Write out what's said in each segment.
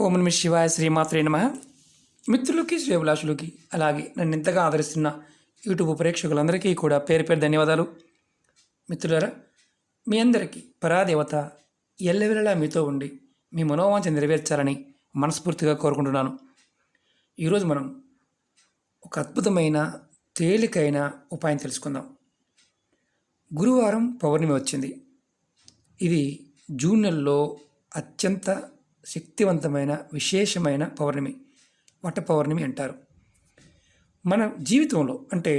ఓం నమ శివాయ శ్రీమాత్రే నమ. మిత్రులకి శ్రేభిలాషులకి అలాగే నన్ను ఇంతగా ఆదరిస్తున్న యూట్యూబ్ ప్రేక్షకులందరికీ కూడా పేరు పేరు ధన్యవాదాలు. మిత్రులారా, మీ అందరికీ పరాదేవత ఎల్లవెల్లలా మీతో ఉండి మీ మనోవాంఛ నెరవేర్చాలని మనస్ఫూర్తిగా కోరుకుంటున్నాను. ఈరోజు మనం ఒక అద్భుతమైన తేలికైన ఉపాయం తెలుసుకుందాం. గురువారం పౌర్ణమి వచ్చింది. ఇది జూన్ నెలలో అత్యంత శక్తివంతమైన విశేషమైన పౌర్ణమి, వట పౌర్ణమి అంటారు. మన జీవితంలో అంటే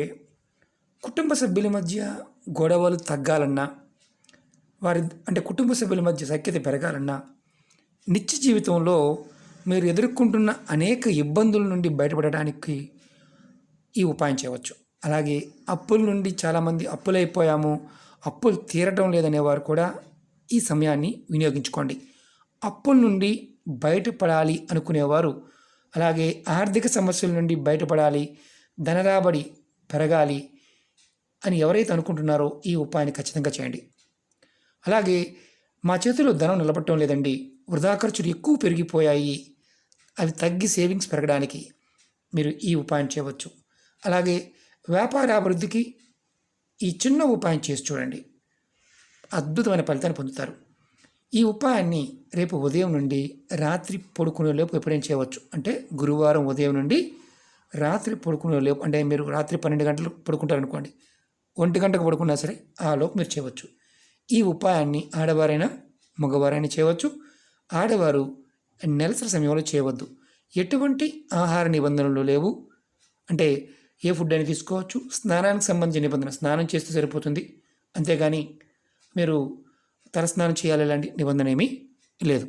కుటుంబ సభ్యుల మధ్య గొడవలు తగ్గాలన్నా, కుటుంబ సభ్యుల మధ్య సఖ్యత పెరగాలన్నా, నిత్య జీవితంలో మీరు ఎదుర్కొంటున్న అనేక ఇబ్బందుల నుండి బయటపడడానికి ఈ ఉపాయం చేయవచ్చు. అలాగే అప్పుల నుండి చాలామంది అప్పులైపోయాము, అప్పులు తీరడం లేదనేవారు కూడా ఈ సమయాన్ని వినియోగించుకోండి. అప్పుల నుండి బయటపడాలి అనుకునేవారు, అలాగే ఆర్థిక సమస్యల నుండి బయటపడాలి, ధనరాబడి పెరగాలి అని ఎవరైతే అనుకుంటున్నారో ఈ ఉపాయాన్ని ఖచ్చితంగా చేయండి. అలాగే మా చేతిలో ధనం నిలబడటం లేదండి, వృధా ఖర్చులు ఎక్కువ పెరిగిపోయాయి, అవి తగ్గి సేవింగ్స్ పెరగడానికి మీరు ఈ ఉపాయం చేయవచ్చు. అలాగే వ్యాపార అభివృద్ధికి ఈ చిన్న ఉపాయం చేసి చూడండి, అద్భుతమైన ఫలితాన్ని పొందుతారు. ఈ ఉపాయాన్ని రేపు ఉదయం నుండి రాత్రి పడుకునేలోపు ఎప్పుడైనా చేయవచ్చు. అంటే గురువారం ఉదయం నుండి రాత్రి పడుకునేలోపు, అంటే మీరు రాత్రి 12 గంటలు పడుకుంటారనుకోండి, 1 గంటకు పడుకున్నా సరే ఆ లోపు మీరు చేయవచ్చు. ఈ ఉపాయాన్ని ఆడవారైనా మగవారైనా చేయవచ్చు. ఆడవారు నెలసరి సమయంలో చేయవద్దు. ఎటువంటి ఆహార నిబంధనలు లేవు. అంటే ఏ ఫుడ్ అయినా తీసుకోవచ్చు. స్నానానికి సంబంధించిన నిబంధన, స్నానం చేస్తే సరిపోతుంది, అంతేగాని మీరు తలస్నానం చేయాలి ఇలాంటి నిబంధన ఏమీ లేదు.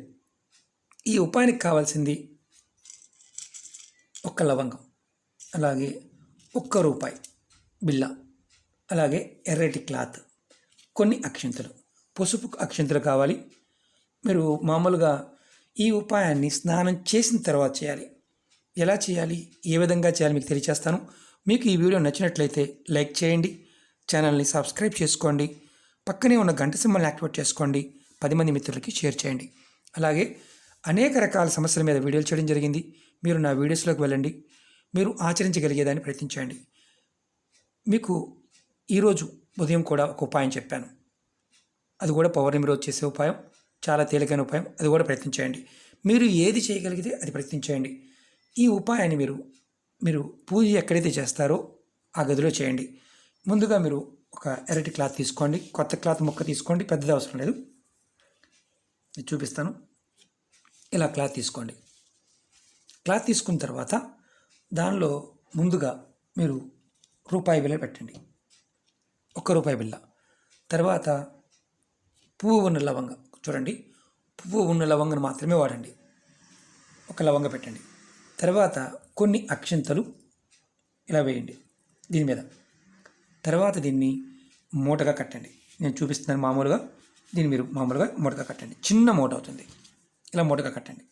ఈ ఉపాయానికి కావాల్సింది 1 లవంగం, అలాగే 1 రూపాయి బిళ్ళ, అలాగే ఎర్రటి క్లాత్, కొన్ని అక్షింతలు, పసుపు అక్షింతలు కావాలి. మీరు మామూలుగా ఈ ఉపాయాన్ని స్నానం చేసిన తర్వాత చేయాలి. ఎలా చేయాలి, ఏ విధంగా చేయాలి మీకు తెలియచేస్తాను. మీకు ఈ వీడియో నచ్చినట్లయితే లైక్ చేయండి, ఛానల్ని సబ్స్క్రైబ్ చేసుకోండి, పక్కనే ఉన్న గంట సింబల్ని యాక్టివేట్ చేసుకోండి, 10 మంది మిత్రులకి షేర్ చేయండి. అలాగే అనేక రకాల సమస్యల మీద వీడియోలు చేయడం జరిగింది. మీరు నా వీడియోస్లోకి వెళ్ళండి, మీరు ఆచరించగలిగేదాన్ని ప్రయత్నించండి. మీకు ఈరోజు ఉదయం కూడా ఒక ఉపాయం చెప్పాను, అది కూడా పౌర్ణమి రోజు చేసే ఉపాయం, చాలా తేలికైన ఉపాయం, అది కూడా ప్రయత్నించండి. మీరు ఏది చేయగలిగితే అది ప్రయత్నించండి. ఈ ఉపాయాన్ని మీరు పూజ ఎక్కడైతే చేస్తారో ఆ గదిలో చేయండి. ముందుగా మీరు ఒక ఎర్రటి క్లాత్ తీసుకోండి, కొత్త క్లాత్ ముక్క తీసుకోండి, పెద్దది అవసరం లేదు, నేను చూపిస్తాను. ఇలా క్లాత్ తీసుకోండి. క్లాత్ తీసుకున్న తర్వాత దానిలో ముందుగా మీరు రూపాయి బిళ్ళ పెట్టండి, 1 రూపాయి బిళ్ళ. తర్వాత పువ్వు ఉన్న లవంగ, చూడండి పువ్వు ఉన్న లవంగను మాత్రమే వాడండి, 1 లవంగ పెట్టండి. తర్వాత కొన్ని అక్షింతలు ఇలా వేయండి దీని మీద. తర్వాత దీన్ని మూటగా కట్టండి. నేను చూపిస్తున్నాను మామూలుగా, దీన్ని మీరు మామూలుగా మూటగా కట్టండి. చిన్న మూట అవుతుంది, ఇలా మూటగా కట్టండి,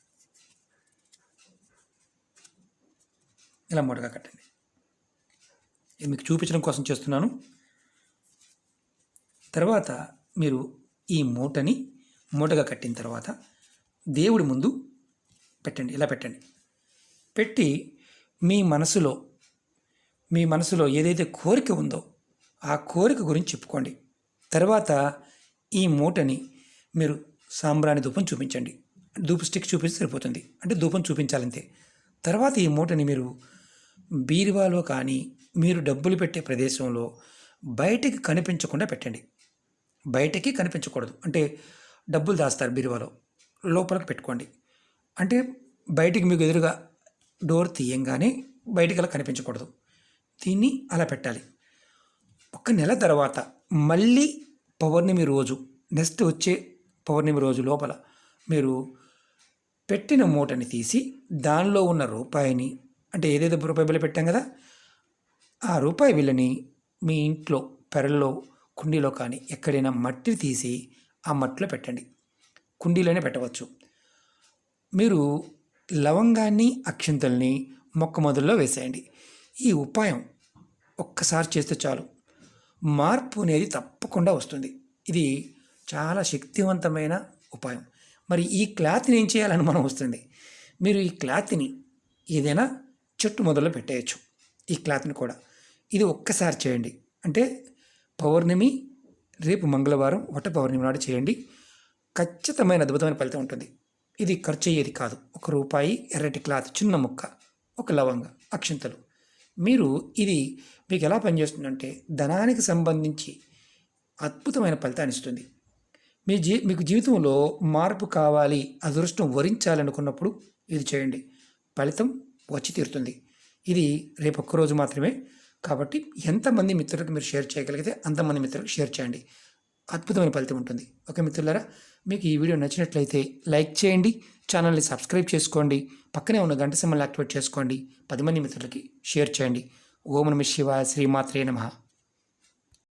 ఇలా మూటగా కట్టండి. ఇది మీకు చూపించడం కోసం చేస్తున్నాను. తర్వాత మీరు ఈ మూటని మూటగా కట్టిన తర్వాత దేవుడి ముందు పెట్టండి, ఇలా పెట్టండి. పెట్టి మీ మనసులో ఏదైతే కోరిక ఉందో ఆ కోరిక గురించి చెప్పుకోండి. తర్వాత ఈ మూటని మీరు సాంబ్రాణి ధూపం చూపించండి, ధూప స్టిక్ చూపిస్తే సరిపోతుంది, అంటే ధూపం చూపించాలంతే. తర్వాత ఈ మూటని మీరు బీరువాలో కానీ మీరు డబ్బులు పెట్టే ప్రదేశంలో బయటికి కనిపించకుండా పెట్టండి. బయటికి కనిపించకూడదు, అంటే డబ్బులు దాస్తారు బీరువాలో, లోపలికి పెట్టుకోండి. అంటే బయటికి మీకు ఎదురుగా డోర్ తీయంగానే బయటికి అలా కనిపించకూడదు, దీన్ని అలా పెట్టాలి. 1 నెల తర్వాత మళ్ళీ పౌర్ణమి రోజు, నెక్స్ట్ వచ్చే పౌర్ణమి రోజు లోపల మీరు పెట్టిన మూటని తీసి దానిలో ఉన్న రూపాయిని, అంటే ఏదైతే రూపాయి బిళ్ళ పెట్టాం కదా, ఆ రూపాయి బిళ్ళని మీ ఇంట్లో పెరల్లో కుండీలో కానీ ఎక్కడైనా మట్టి తీసి ఆ మట్టిలో పెట్టండి. కుండీలోనే పెట్టవచ్చు. మీరు లవంగాన్ని అక్షింతల్ని మొక్క మొదల్లో వేసేయండి. ఈ ఉపాయం ఒక్కసారి చేస్తే చాలు, మార్పు అనేది తప్పకుండా వస్తుంది. ఇది చాలా శక్తివంతమైన ఉపాయం. మరి ఈ క్లాత్ని ఏం చేయాలని మనం వస్తుంది, మీరు ఈ క్లాత్ని ఏదైనా చెట్టు మొదల్లో పెట్టేయచ్చు. ఈ క్లాత్ని కూడా ఇది ఒక్కసారి చేయండి. అంటే పౌర్ణమి రేపు మంగళవారం వట పౌర్ణమి నాడు చేయండి. ఖచ్చితమైన అద్భుతమైన ఫలితం ఉంటుంది. ఇది ఖర్చు అయ్యేది కాదు. ₹1 ఎర్రటి క్లాత్, చిన్న ముక్క, ఒక లవంగ, అక్షింతలు. మీరు ఇది మీకు ఎలా పనిచేస్తుందంటే ధనానికి సంబంధించి అద్భుతమైన ఫలితాన్ని ఇస్తుంది. మీకు జీవితంలో మార్పు కావాలి, అదృష్టం వరించాలనుకున్నప్పుడు ఇది చేయండి. ఫలితం వచ్చి తీరుతుంది. ఇది రేపు ఒక్కరోజు మాత్రమే. కాబట్టి ఎంతమంది మిత్రులకు మీరు షేర్ చేయగలిగితే అంతమంది మిత్రులకు షేర్ చేయండి. అద్భుతమైన ఫలితం ఉంటుంది. ఓకే మిత్రులారా, మీకు ఈ వీడియో నచ్చినట్లయితే లైక్ చేయండి, ఛానల్ని సబ్స్క్రైబ్ చేసుకోండి, పక్కనే ఉన్న గంట సింబల్ని యాక్టివేట్ చేసుకోండి, 10 మంది మిత్రులకి షేర్ చేయండి. ఓం నమః శివాయ. శ్రీమాత్రే నమః.